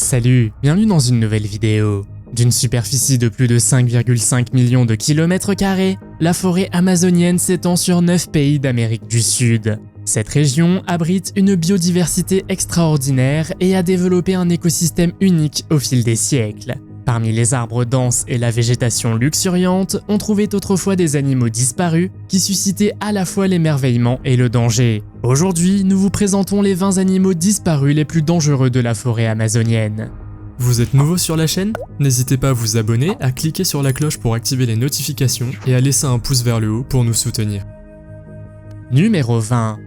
Salut, bienvenue dans une nouvelle vidéo. D'une superficie de plus de 5,5 millions de kilomètres carrés, la forêt amazonienne s'étend sur 9 pays d'Amérique du Sud. Cette région abrite une biodiversité extraordinaire et a développé un écosystème unique au fil des siècles. Parmi les arbres denses et la végétation luxuriante, on trouvait autrefois des animaux disparus qui suscitaient à la fois l'émerveillement et le danger. Aujourd'hui, nous vous présentons les 20 animaux disparus les plus dangereux de la forêt amazonienne. Vous êtes nouveau sur la chaîne? N'hésitez pas à vous abonner, à cliquer sur la cloche pour activer les notifications et à laisser un pouce vers le haut pour nous soutenir. Numéro 20.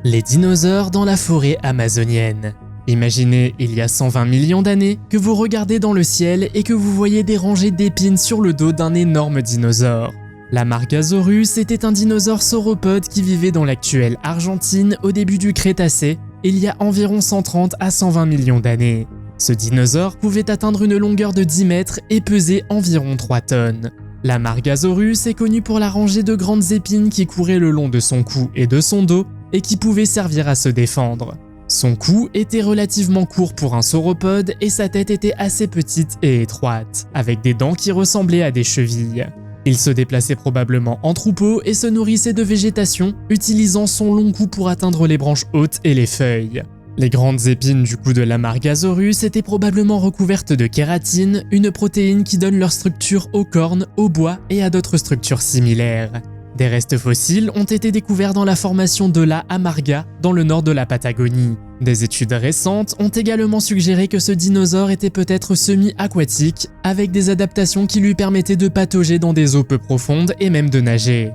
Les dinosaures dans la forêt amazonienne. Imaginez, il y a 120 millions d'années, que vous regardez dans le ciel et que vous voyez des rangées d'épines sur le dos d'un énorme dinosaure. L'Amargasaurus était un dinosaure sauropode qui vivait dans l'actuelle Argentine au début du Crétacé, il y a environ 130 à 120 millions d'années. Ce dinosaure pouvait atteindre une longueur de 10 mètres et peser environ 3 tonnes. L'Amargasaurus est connu pour la rangée de grandes épines qui couraient le long de son cou et de son dos et qui pouvaient servir à se défendre. Son cou était relativement court pour un sauropode et sa tête était assez petite et étroite, avec des dents qui ressemblaient à des chevilles. Il se déplaçait probablement en troupeau et se nourrissait de végétation, utilisant son long cou pour atteindre les branches hautes et les feuilles. Les grandes épines du cou de l'Amargasaurus étaient probablement recouvertes de kératine, une protéine qui donne leur structure aux cornes, au bois et à d'autres structures similaires. Des restes fossiles ont été découverts dans la formation de la Amarga, dans le nord de la Patagonie. Des études récentes ont également suggéré que ce dinosaure était peut-être semi-aquatique, avec des adaptations qui lui permettaient de patauger dans des eaux peu profondes et même de nager.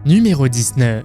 Numéro 19.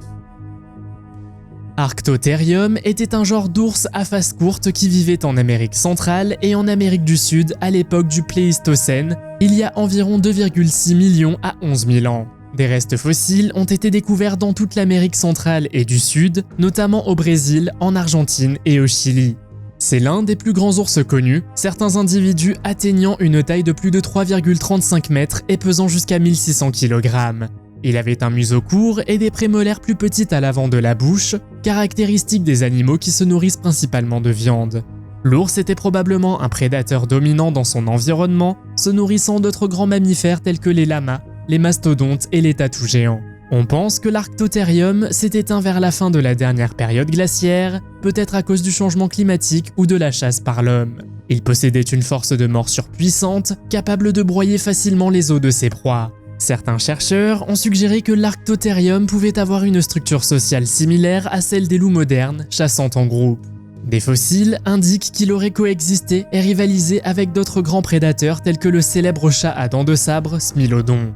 Arctotherium était un genre d'ours à face courte qui vivait en Amérique centrale et en Amérique du Sud à l'époque du Pléistocène, il y a environ 2,6 millions à 11 000 ans. Des restes fossiles ont été découverts dans toute l'Amérique centrale et du Sud, notamment au Brésil, en Argentine et au Chili. C'est l'un des plus grands ours connus, certains individus atteignant une taille de plus de 3,35 mètres et pesant jusqu'à 1600 kg. Il avait un museau court et des prémolaires plus petites à l'avant de la bouche, caractéristiques des animaux qui se nourrissent principalement de viande. L'ours était probablement un prédateur dominant dans son environnement, se nourrissant d'autres grands mammifères tels que les lamas, les mastodontes et les tatous géants. On pense que l'Arctotherium s'est éteint vers la fin de la dernière période glaciaire, peut-être à cause du changement climatique ou de la chasse par l'homme. Il possédait une force de morsure puissante, capable de broyer facilement les os de ses proies. Certains chercheurs ont suggéré que l'Arctotherium pouvait avoir une structure sociale similaire à celle des loups modernes, chassant en groupe. Des fossiles indiquent qu'il aurait coexisté et rivalisé avec d'autres grands prédateurs tels que le célèbre chat à dents de sabre Smilodon.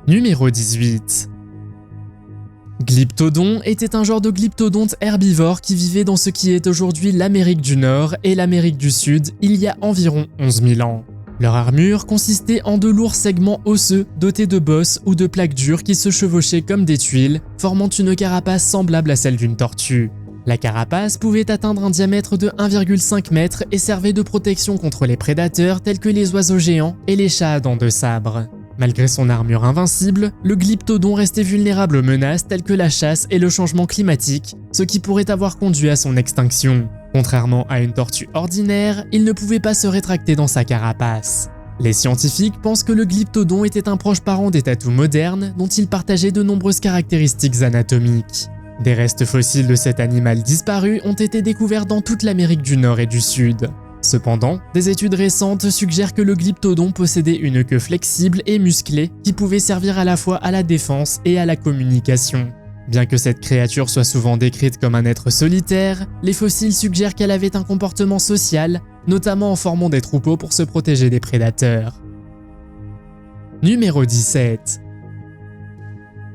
Numéro 18. Glyptodon était un genre de glyptodonte herbivore qui vivait dans ce qui est aujourd'hui l'Amérique du Nord et l'Amérique du Sud il y a environ 11 000 ans. Leur armure consistait en de lourds segments osseux dotés de bosses ou de plaques dures qui se chevauchaient comme des tuiles, formant une carapace semblable à celle d'une tortue. La carapace pouvait atteindre un diamètre de 1,5 m et servait de protection contre les prédateurs tels que les oiseaux géants et les chats à dents de sabre. Malgré son armure invincible, le glyptodon restait vulnérable aux menaces telles que la chasse et le changement climatique, ce qui pourrait avoir conduit à son extinction. Contrairement à une tortue ordinaire, il ne pouvait pas se rétracter dans sa carapace. Les scientifiques pensent que le glyptodon était un proche parent des tatous modernes dont il partageait de nombreuses caractéristiques anatomiques. Des restes fossiles de cet animal disparu ont été découverts dans toute l'Amérique du Nord et du Sud. Cependant, des études récentes suggèrent que le glyptodon possédait une queue flexible et musclée qui pouvait servir à la fois à la défense et à la communication. Bien que cette créature soit souvent décrite comme un être solitaire, les fossiles suggèrent qu'elle avait un comportement social, notamment en formant des troupeaux pour se protéger des prédateurs. Numéro 17.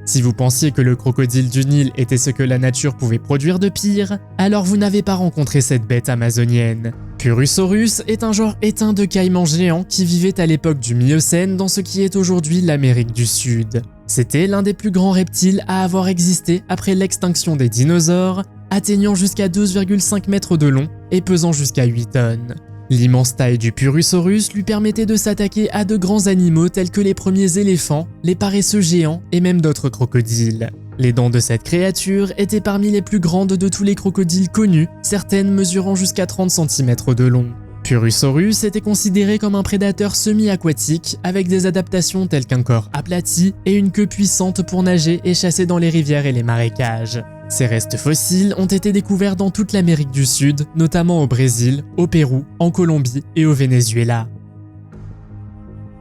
Si vous pensiez que le crocodile du Nil était ce que la nature pouvait produire de pire, alors vous n'avez pas rencontré cette bête amazonienne. Purusaurus est un genre éteint de caïmans géants qui vivait à l'époque du Miocène dans ce qui est aujourd'hui l'Amérique du Sud. C'était l'un des plus grands reptiles à avoir existé après l'extinction des dinosaures, atteignant jusqu'à 2,5 mètres de long et pesant jusqu'à 8 tonnes. L'immense taille du Purusaurus lui permettait de s'attaquer à de grands animaux tels que les premiers éléphants, les paresseux géants et même d'autres crocodiles. Les dents de cette créature étaient parmi les plus grandes de tous les crocodiles connus, certaines mesurant jusqu'à 30 cm de long. Purosaurus était considéré comme un prédateur semi-aquatique avec des adaptations telles qu'un corps aplati et une queue puissante pour nager et chasser dans les rivières et les marécages. Ces restes fossiles ont été découverts dans toute l'Amérique du Sud, notamment au Brésil, au Pérou, en Colombie et au Venezuela.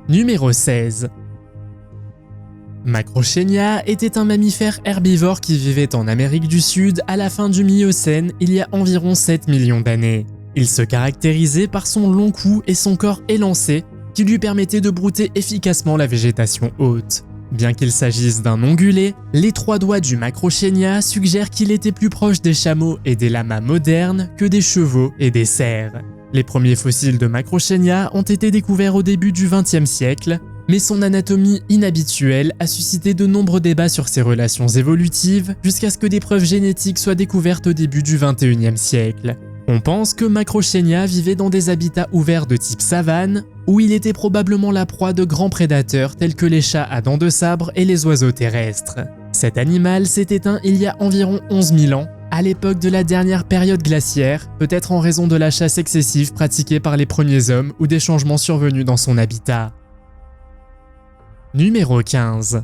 Numéro 16. Macrauchenia était un mammifère herbivore qui vivait en Amérique du Sud à la fin du Miocène il y a environ 7 millions d'années. Il se caractérisait par son long cou et son corps élancé qui lui permettait de brouter efficacement la végétation haute. Bien qu'il s'agisse d'un ongulé, les 3 doigts du Macrauchenia suggèrent qu'il était plus proche des chameaux et des lamas modernes que des chevaux et des cerfs. Les premiers fossiles de Macrauchenia ont été découverts au début du XXe siècle, mais son anatomie inhabituelle a suscité de nombreux débats sur ses relations évolutives jusqu'à ce que des preuves génétiques soient découvertes au début du XXIe siècle. On pense que Macrauchenia vivait dans des habitats ouverts de type savane, où il était probablement la proie de grands prédateurs tels que les chats à dents de sabre et les oiseaux terrestres. Cet animal s'est éteint il y a environ 11 000 ans, à l'époque de la dernière période glaciaire, peut-être en raison de la chasse excessive pratiquée par les premiers hommes ou des changements survenus dans son habitat. Numéro 15.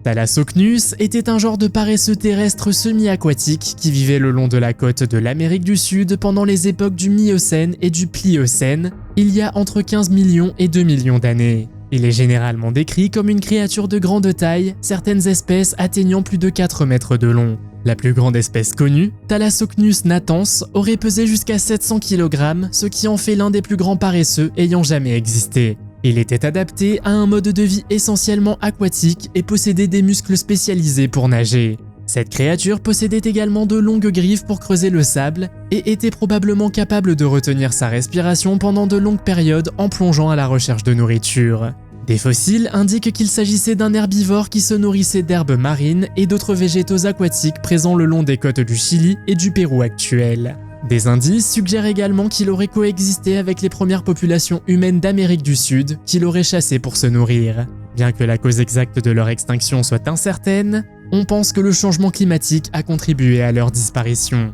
Thalassocnus était un genre de paresseux terrestre semi-aquatique qui vivait le long de la côte de l'Amérique du Sud pendant les époques du Miocène et du Pliocène, il y a entre 15 millions et 2 millions d'années. Il est généralement décrit comme une créature de grande taille, certaines espèces atteignant plus de 4 mètres de long. La plus grande espèce connue, Thalassocnus natans, aurait pesé jusqu'à 700 kg, ce qui en fait l'un des plus grands paresseux ayant jamais existé. Il était adapté à un mode de vie essentiellement aquatique et possédait des muscles spécialisés pour nager. Cette créature possédait également de longues griffes pour creuser le sable et était probablement capable de retenir sa respiration pendant de longues périodes en plongeant à la recherche de nourriture. Des fossiles indiquent qu'il s'agissait d'un herbivore qui se nourrissait d'herbes marines et d'autres végétaux aquatiques présents le long des côtes du Chili et du Pérou actuels. Des indices suggèrent également qu'il aurait coexisté avec les premières populations humaines d'Amérique du Sud qu'il aurait chassées pour se nourrir. Bien que la cause exacte de leur extinction soit incertaine, on pense que le changement climatique a contribué à leur disparition.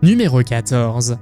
Numéro 14.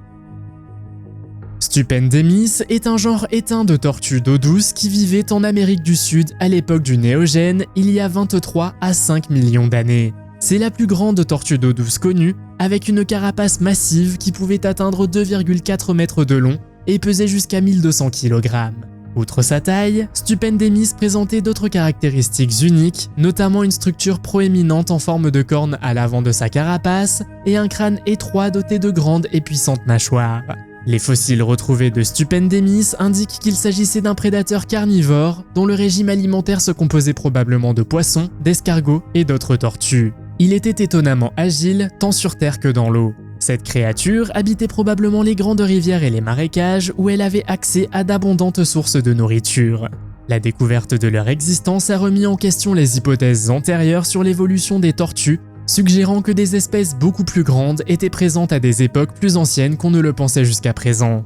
Stupendemis est un genre éteint de tortues d'eau douce qui vivait en Amérique du Sud à l'époque du Néogène il y a 23 à 5 millions d'années. C'est la plus grande tortue d'eau douce connue, avec une carapace massive qui pouvait atteindre 2,4 mètres de long et pesait jusqu'à 1200 kg. Outre sa taille, Stupendemis présentait d'autres caractéristiques uniques, notamment une structure proéminente en forme de corne à l'avant de sa carapace et un crâne étroit doté de grandes et puissantes mâchoires. Les fossiles retrouvés de Stupendemis indiquent qu'il s'agissait d'un prédateur carnivore dont le régime alimentaire se composait probablement de poissons, d'escargots et d'autres tortues. Il était étonnamment agile tant sur terre que dans l'eau. Cette créature habitait probablement les grandes rivières et les marécages où elle avait accès à d'abondantes sources de nourriture. La découverte de leur existence a remis en question les hypothèses antérieures sur l'évolution des tortues, suggérant que des espèces beaucoup plus grandes étaient présentes à des époques plus anciennes qu'on ne le pensait jusqu'à présent.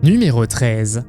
Numéro 13.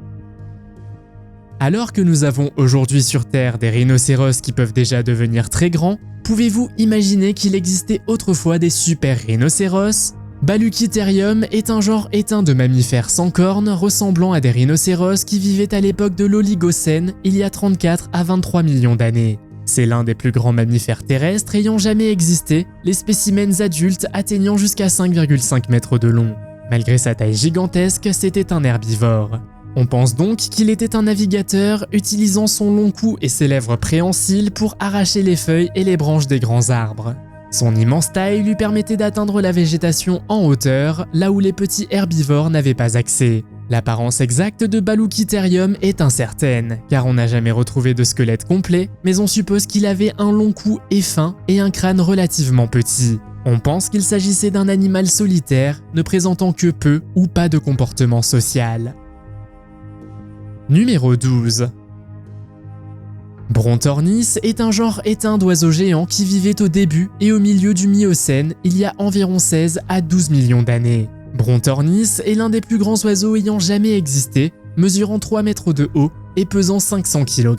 Alors que nous avons aujourd'hui sur Terre des rhinocéros qui peuvent déjà devenir très grands, pouvez-vous imaginer qu'il existait autrefois des super rhinocéros ? Baluchitherium est un genre éteint de mammifères sans cornes ressemblant à des rhinocéros qui vivaient à l'époque de l'Oligocène il y a 34 à 23 millions d'années. C'est l'un des plus grands mammifères terrestres ayant jamais existé, les spécimens adultes atteignant jusqu'à 5,5 mètres de long. Malgré sa taille gigantesque, c'était un herbivore. On pense donc qu'il était un navigateur utilisant son long cou et ses lèvres préhensiles pour arracher les feuilles et les branches des grands arbres. Son immense taille lui permettait d'atteindre la végétation en hauteur, là où les petits herbivores n'avaient pas accès. L'apparence exacte de Baluchitherium est incertaine, car on n'a jamais retrouvé de squelette complet, mais on suppose qu'il avait un long cou et fin et un crâne relativement petit. On pense qu'il s'agissait d'un animal solitaire, ne présentant que peu ou pas de comportement social. Numéro 12. Brontornis est un genre éteint d'oiseaux géants qui vivait au début et au milieu du Miocène il y a environ 16 à 12 millions d'années. Brontornis est l'un des plus grands oiseaux ayant jamais existé, mesurant 3 mètres de haut et pesant 500 kg.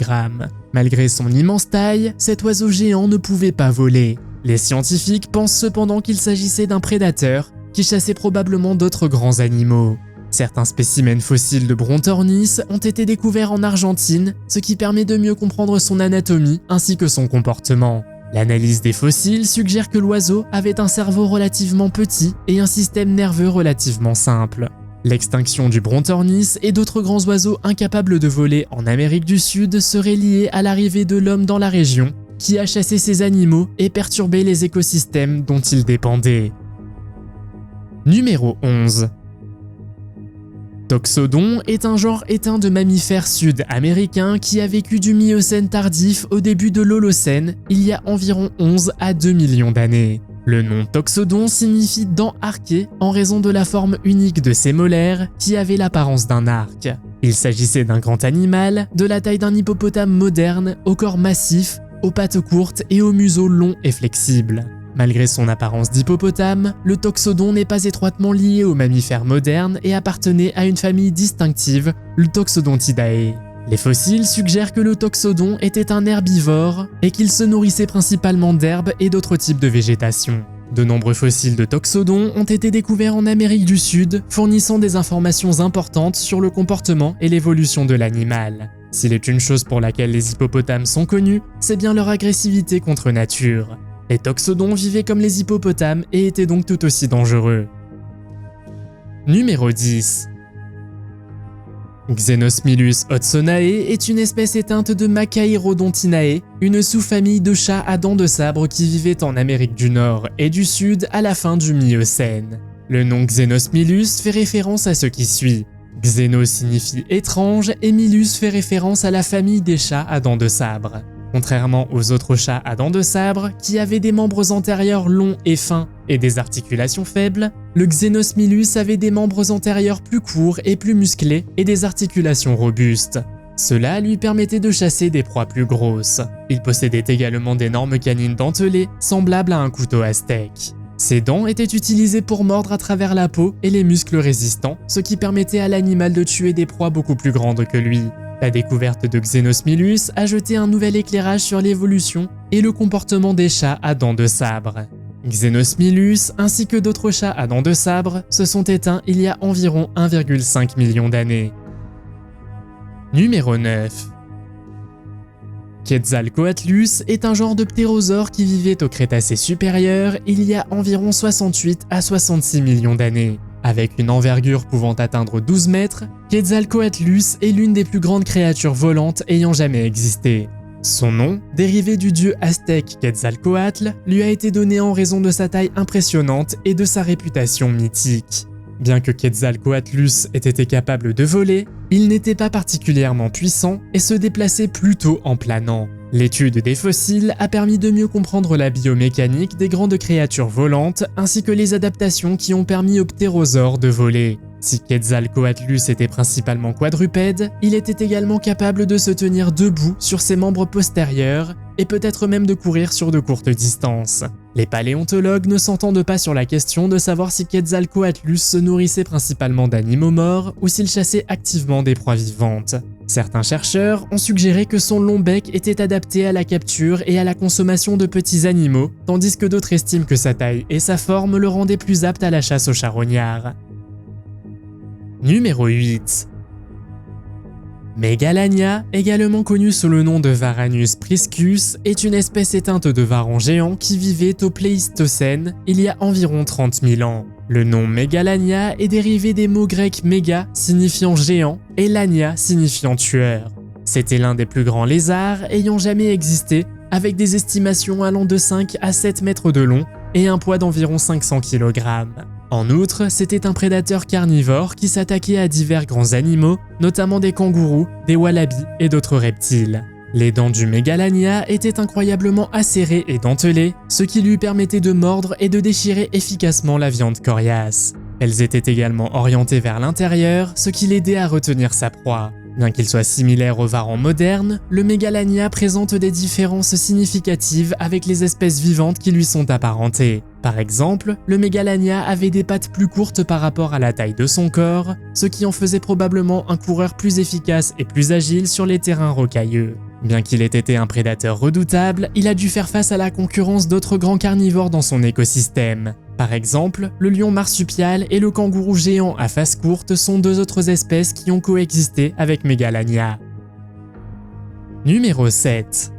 Malgré son immense taille, cet oiseau géant ne pouvait pas voler. Les scientifiques pensent cependant qu'il s'agissait d'un prédateur qui chassait probablement d'autres grands animaux. Certains spécimens fossiles de Brontornis ont été découverts en Argentine, ce qui permet de mieux comprendre son anatomie ainsi que son comportement. L'analyse des fossiles suggère que l'oiseau avait un cerveau relativement petit et un système nerveux relativement simple. L'extinction du Brontornis et d'autres grands oiseaux incapables de voler en Amérique du Sud serait liée à l'arrivée de l'homme dans la région, qui a chassé ces animaux et perturbé les écosystèmes dont ils dépendaient. Numéro 11. Toxodon est un genre éteint de mammifères sud-américains qui a vécu du Miocène tardif au début de l'Holocène, il y a environ 11 à 2 millions d'années. Le nom Toxodon signifie dent arquée en raison de la forme unique de ses molaires qui avaient l'apparence d'un arc. Il s'agissait d'un grand animal de la taille d'un hippopotame moderne, au corps massif, aux pattes courtes et au museau long et flexible. Malgré son apparence d'hippopotame, le Toxodon n'est pas étroitement lié aux mammifères modernes et appartenait à une famille distinctive, le Toxodontidae. Les fossiles suggèrent que le Toxodon était un herbivore et qu'il se nourrissait principalement d'herbes et d'autres types de végétation. De nombreux fossiles de Toxodon ont été découverts en Amérique du Sud, fournissant des informations importantes sur le comportement et l'évolution de l'animal. S'il est une chose pour laquelle les hippopotames sont connus, c'est bien leur agressivité contre nature. Les Toxodons vivaient comme les hippopotames et étaient donc tout aussi dangereux. Numéro 10. Xenosmilus hodgsonae est une espèce éteinte de Machaerodontinae, une sous-famille de chats à dents de sabre qui vivaient en Amérique du Nord et du Sud à la fin du Miocène. Le nom Xenosmilus fait référence à ce qui suit. Xeno signifie étrange et Milus fait référence à la famille des chats à dents de sabre. Contrairement aux autres chats à dents de sabre, qui avaient des membres antérieurs longs et fins et des articulations faibles, le Xenosmilus avait des membres antérieurs plus courts et plus musclés et des articulations robustes. Cela lui permettait de chasser des proies plus grosses. Il possédait également d'énormes canines dentelées, semblables à un couteau aztèque. Ses dents étaient utilisées pour mordre à travers la peau et les muscles résistants, ce qui permettait à l'animal de tuer des proies beaucoup plus grandes que lui. La découverte de Xenosmilus a jeté un nouvel éclairage sur l'évolution et le comportement des chats à dents de sabre. Xenosmilus ainsi que d'autres chats à dents de sabre se sont éteints il y a environ 1,5 million d'années. Numéro 9. Quetzalcoatlus est un genre de ptérosaure qui vivait au Crétacé supérieur il y a environ 68 à 66 millions d'années. Avec une envergure pouvant atteindre 12 mètres, Quetzalcoatlus est l'une des plus grandes créatures volantes ayant jamais existé. Son nom, dérivé du dieu aztèque Quetzalcoatl, lui a été donné en raison de sa taille impressionnante et de sa réputation mythique. Bien que Quetzalcoatlus ait été capable de voler, il n'était pas particulièrement puissant et se déplaçait plutôt en planant. L'étude des fossiles a permis de mieux comprendre la biomécanique des grandes créatures volantes ainsi que les adaptations qui ont permis aux ptérosaures de voler. Si Quetzalcoatlus était principalement quadrupède, il était également capable de se tenir debout sur ses membres postérieurs et peut-être même de courir sur de courtes distances. Les paléontologues ne s'entendent pas sur la question de savoir si Quetzalcoatlus se nourrissait principalement d'animaux morts ou s'il chassait activement des proies vivantes. Certains chercheurs ont suggéré que son long bec était adapté à la capture et à la consommation de petits animaux, tandis que d'autres estiment que sa taille et sa forme le rendaient plus apte à la chasse aux charognards. Numéro 8. Megalania, également connue sous le nom de Varanus priscus, est une espèce éteinte de varan géant qui vivait au Pléistocène il y a environ 30 000 ans. Le nom Megalania est dérivé des mots grecs méga signifiant géant et lania signifiant tueur. C'était l'un des plus grands lézards ayant jamais existé, avec des estimations allant de 5 à 7 mètres de long et un poids d'environ 500 kg. En outre, c'était un prédateur carnivore qui s'attaquait à divers grands animaux, notamment des kangourous, des wallabys et d'autres reptiles. Les dents du Megalania étaient incroyablement acérées et dentelées, ce qui lui permettait de mordre et de déchirer efficacement la viande coriace. Elles étaient également orientées vers l'intérieur, ce qui l'aidait à retenir sa proie. Bien qu'il soit similaire aux varans modernes, le Megalania présente des différences significatives avec les espèces vivantes qui lui sont apparentées. Par exemple, le Megalania avait des pattes plus courtes par rapport à la taille de son corps, ce qui en faisait probablement un coureur plus efficace et plus agile sur les terrains rocailleux. Bien qu'il ait été un prédateur redoutable, il a dû faire face à la concurrence d'autres grands carnivores dans son écosystème. Par exemple, le lion marsupial et le kangourou géant à face courte sont deux autres espèces qui ont coexisté avec Megalania. Numéro 7.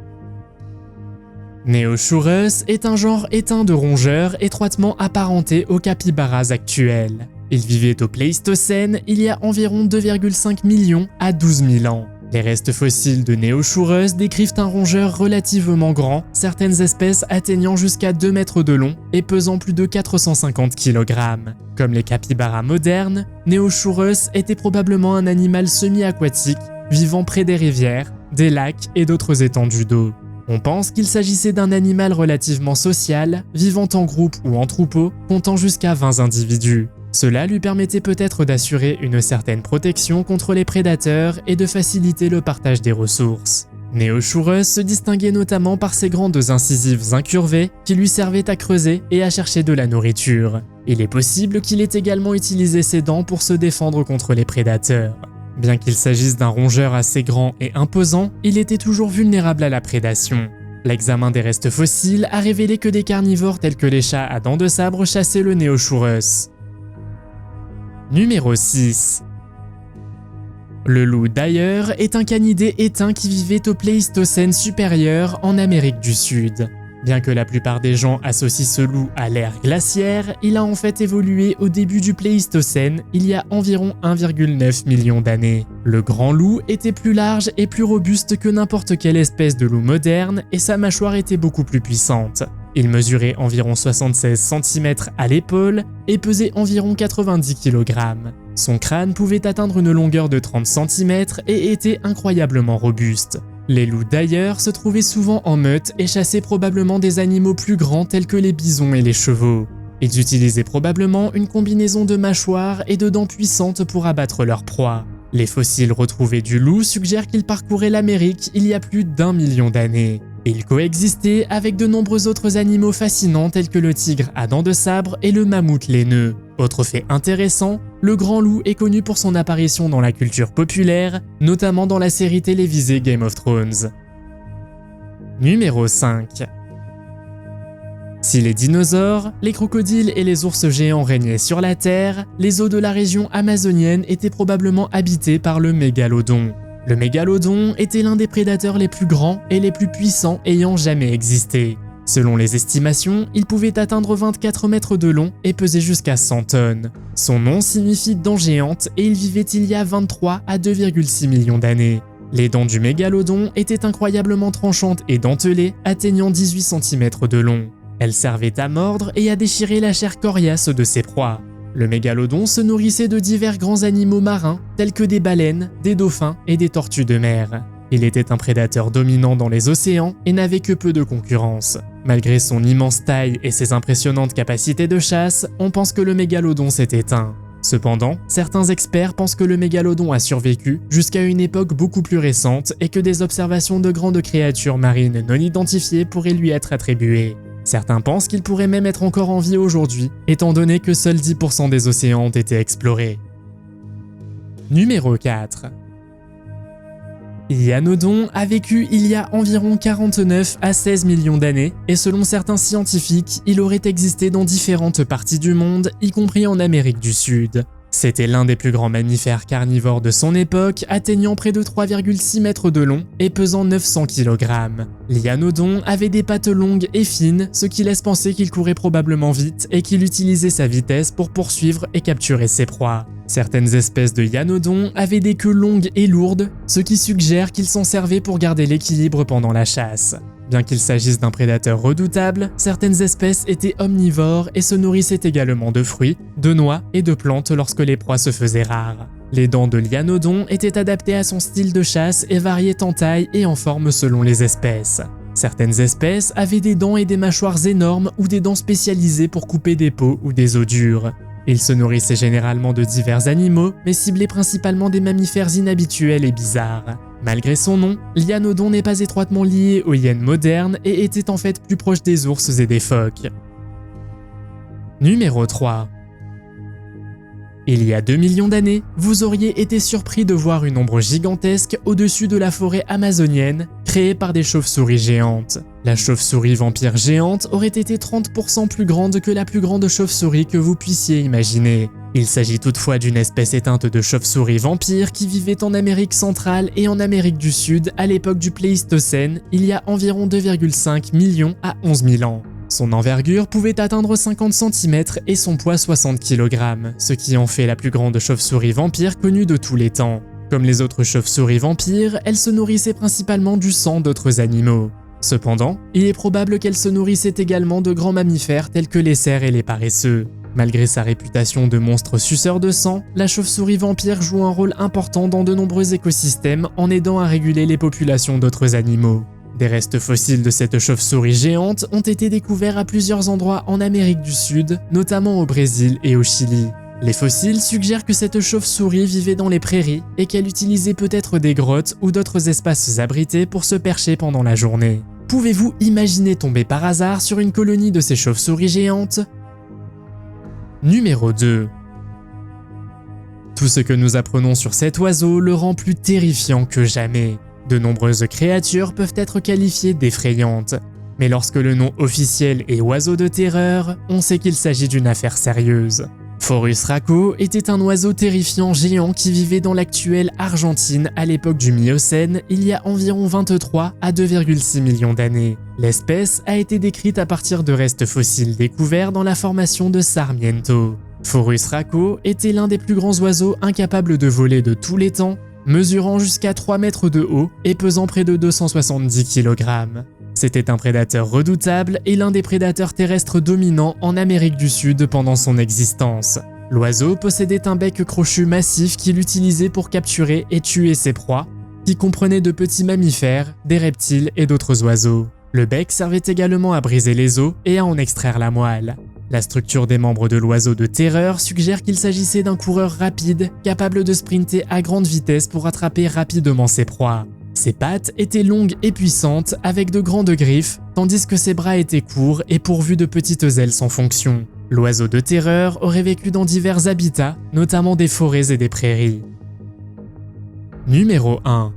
Neosaurus est un genre éteint de rongeurs étroitement apparenté aux capybaras actuels. Il vivait au Pléistocène il y a environ 2,5 millions à 12 000 ans. Les restes fossiles de Neosaurus décrivent un rongeur relativement grand, certaines espèces atteignant jusqu'à 2 mètres de long et pesant plus de 450 kg. Comme les capybaras modernes, Neosaurus était probablement un animal semi-aquatique, vivant près des rivières, des lacs et d'autres étendues d'eau. On pense qu'il s'agissait d'un animal relativement social, vivant en groupe ou en troupeau, comptant jusqu'à 20 individus. Cela lui permettait peut-être d'assurer une certaine protection contre les prédateurs et de faciliter le partage des ressources. Neosaurus se distinguait notamment par ses grandes incisives incurvées qui lui servaient à creuser et à chercher de la nourriture. Il est possible qu'il ait également utilisé ses dents pour se défendre contre les prédateurs. Bien qu'il s'agisse d'un rongeur assez grand et imposant, il était toujours vulnérable à la prédation. L'examen des restes fossiles a révélé que des carnivores tels que les chats à dents de sabre chassaient le Neosaurus. Numéro 6. Le loup d'ailleurs est un canidé éteint qui vivait au Pléistocène supérieur en Amérique du Sud. Bien que la plupart des gens associent ce loup à l'ère glaciaire, il a en fait évolué au début du Pléistocène il y a environ 1,9 million d'années. Le grand loup était plus large et plus robuste que n'importe quelle espèce de loup moderne et sa mâchoire était beaucoup plus puissante. Il mesurait environ 76 cm à l'épaule et pesait environ 90 kg. Son crâne pouvait atteindre une longueur de 30 cm et était incroyablement robuste. Les loups d'ailleurs se trouvaient souvent en meute et chassaient probablement des animaux plus grands tels que les bisons et les chevaux. Ils utilisaient probablement une combinaison de mâchoires et de dents puissantes pour abattre leur proie. Les fossiles retrouvés du loup suggèrent qu'il parcourait l'Amérique il y a plus d'1 million d'années. Il coexistait avec de nombreux autres animaux fascinants tels que le tigre à dents de sabre et le mammouth laineux. Autre fait intéressant, le grand loup est connu pour son apparition dans la culture populaire, notamment dans la série télévisée Game of Thrones. Numéro 5. Si les dinosaures, les crocodiles et les ours géants régnaient sur la Terre, les eaux de la région amazonienne étaient probablement habitées par le mégalodon. Le mégalodon était l'un des prédateurs les plus grands et les plus puissants ayant jamais existé. Selon les estimations, il pouvait atteindre 24 mètres de long et peser jusqu'à 100 tonnes. Son nom signifie dent géante et il vivait il y a 23 à 2,6 millions d'années. Les dents du mégalodon étaient incroyablement tranchantes et dentelées, atteignant 18 cm de long. Elles servaient à mordre et à déchirer la chair coriace de ses proies. Le mégalodon se nourrissait de divers grands animaux marins, tels que des baleines, des dauphins et des tortues de mer. Il était un prédateur dominant dans les océans et n'avait que peu de concurrence. Malgré son immense taille et ses impressionnantes capacités de chasse, on pense que le mégalodon s'est éteint. Cependant, certains experts pensent que le mégalodon a survécu jusqu'à une époque beaucoup plus récente et que des observations de grandes créatures marines non identifiées pourraient lui être attribuées. Certains pensent qu'il pourrait même être encore en vie aujourd'hui, étant donné que seuls 10% des océans ont été explorés. Numéro 4. Iguanodon a vécu il y a environ 49 à 16 millions d'années, et selon certains scientifiques, il aurait existé dans différentes parties du monde, y compris en Amérique du Sud. C'était l'un des plus grands mammifères carnivores de son époque, atteignant près de 3,6 mètres de long et pesant 900 kg. L'Iguanodon avait des pattes longues et fines, ce qui laisse penser qu'il courait probablement vite et qu'il utilisait sa vitesse pour poursuivre et capturer ses proies. Certaines espèces de Iguanodon avaient des queues longues et lourdes, ce qui suggère qu'ils s'en servaient pour garder l'équilibre pendant la chasse. Bien qu'il s'agisse d'un prédateur redoutable, certaines espèces étaient omnivores et se nourrissaient également de fruits, de noix et de plantes lorsque les proies se faisaient rares. Les dents de l'Iguanodon étaient adaptées à son style de chasse et variaient en taille et en forme selon les espèces. Certaines espèces avaient des dents et des mâchoires énormes ou des dents spécialisées pour couper des peaux ou des os durs. Ils se nourrissaient généralement de divers animaux, mais ciblaient principalement des mammifères inhabituels et bizarres. Malgré son nom, l'Hyénodon n'est pas étroitement lié aux hyènes modernes et était en fait plus proche des ours et des phoques. Numéro 3. Il y a 2 millions d'années, vous auriez été surpris de voir une ombre gigantesque au-dessus de la forêt amazonienne, créée par des chauves-souris géantes. La chauve-souris vampire géante aurait été 30% plus grande que la plus grande chauve-souris que vous puissiez imaginer. Il s'agit toutefois d'une espèce éteinte de chauve-souris vampire qui vivait en Amérique centrale et en Amérique du Sud à l'époque du Pléistocène, il y a environ 2,5 millions à 11 000 ans. Son envergure pouvait atteindre 50 cm et son poids 60 kg, ce qui en fait la plus grande chauve-souris vampire connue de tous les temps. Comme les autres chauves-souris vampires, elle se nourrissait principalement du sang d'autres animaux. Cependant, il est probable qu'elle se nourrissait également de grands mammifères tels que les cerfs et les paresseux. Malgré sa réputation de monstre suceur de sang, la chauve-souris vampire joue un rôle important dans de nombreux écosystèmes en aidant à réguler les populations d'autres animaux. Des restes fossiles de cette chauve-souris géante ont été découverts à plusieurs endroits en Amérique du Sud, notamment au Brésil et au Chili. Les fossiles suggèrent que cette chauve-souris vivait dans les prairies et qu'elle utilisait peut-être des grottes ou d'autres espaces abrités pour se percher pendant la journée. Pouvez-vous imaginer tomber par hasard sur une colonie de ces chauves-souris géantes ? Numéro 2. Tout ce que nous apprenons sur cet oiseau le rend plus terrifiant que jamais. De nombreuses créatures peuvent être qualifiées d'effrayantes, mais lorsque le nom officiel est oiseau de terreur, on sait qu'il s'agit d'une affaire sérieuse. Phorus rhaco était un oiseau terrifiant géant qui vivait dans l'actuelle Argentine à l'époque du Miocène, il y a environ 23 à 2,6 millions d'années. L'espèce a été décrite à partir de restes fossiles découverts dans la formation de Sarmiento. Phorus rhaco était l'un des plus grands oiseaux incapables de voler de tous les temps, mesurant jusqu'à 3 mètres de haut et pesant près de 270 kg. C'était un prédateur redoutable et l'un des prédateurs terrestres dominants en Amérique du Sud pendant son existence. L'oiseau possédait un bec crochu massif qu'il utilisait pour capturer et tuer ses proies, qui comprenaient de petits mammifères, des reptiles et d'autres oiseaux. Le bec servait également à briser les os et à en extraire la moelle. La structure des membres de l'oiseau de terreur suggère qu'il s'agissait d'un coureur rapide, capable de sprinter à grande vitesse pour attraper rapidement ses proies. Ses pattes étaient longues et puissantes, avec de grandes griffes, tandis que ses bras étaient courts et pourvus de petites ailes sans fonction. L'oiseau de terreur aurait vécu dans divers habitats, notamment des forêts et des prairies. Numéro 1.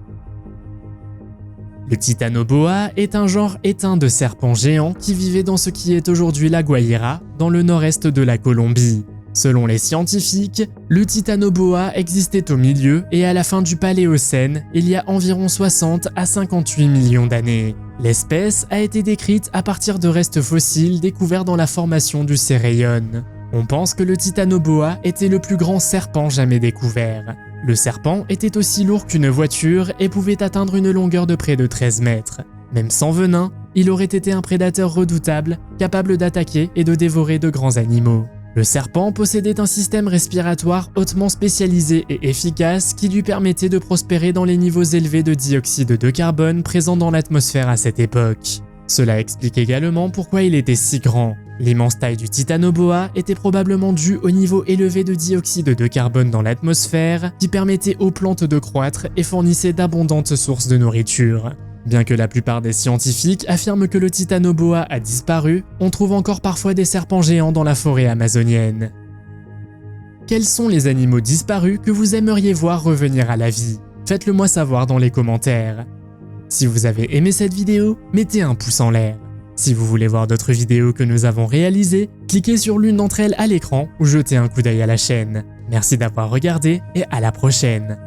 Le Titanoboa est un genre éteint de serpents géants qui vivait dans ce qui est aujourd'hui la Guaira, dans le nord-est de la Colombie. Selon les scientifiques, le Titanoboa existait au milieu et à la fin du Paléocène, il y a environ 60 à 58 millions d'années. L'espèce a été décrite à partir de restes fossiles découverts dans la formation du Cerrejón. On pense que le Titanoboa était le plus grand serpent jamais découvert. Le serpent était aussi lourd qu'une voiture et pouvait atteindre une longueur de près de 13 mètres. Même sans venin, il aurait été un prédateur redoutable, capable d'attaquer et de dévorer de grands animaux. Le serpent possédait un système respiratoire hautement spécialisé et efficace qui lui permettait de prospérer dans les niveaux élevés de dioxyde de carbone présents dans l'atmosphère à cette époque. Cela explique également pourquoi il était si grand. L'immense taille du Titanoboa était probablement due au niveau élevé de dioxyde de carbone dans l'atmosphère qui permettait aux plantes de croître et fournissait d'abondantes sources de nourriture. Bien que la plupart des scientifiques affirment que le Titanoboa a disparu, on trouve encore parfois des serpents géants dans la forêt amazonienne. Quels sont les animaux disparus que vous aimeriez voir revenir à la vie? Faites-le moi savoir dans les commentaires. Si vous avez aimé cette vidéo, mettez un pouce en l'air. Si vous voulez voir d'autres vidéos que nous avons réalisées, cliquez sur l'une d'entre elles à l'écran ou jetez un coup d'œil à la chaîne. Merci d'avoir regardé et à la prochaine.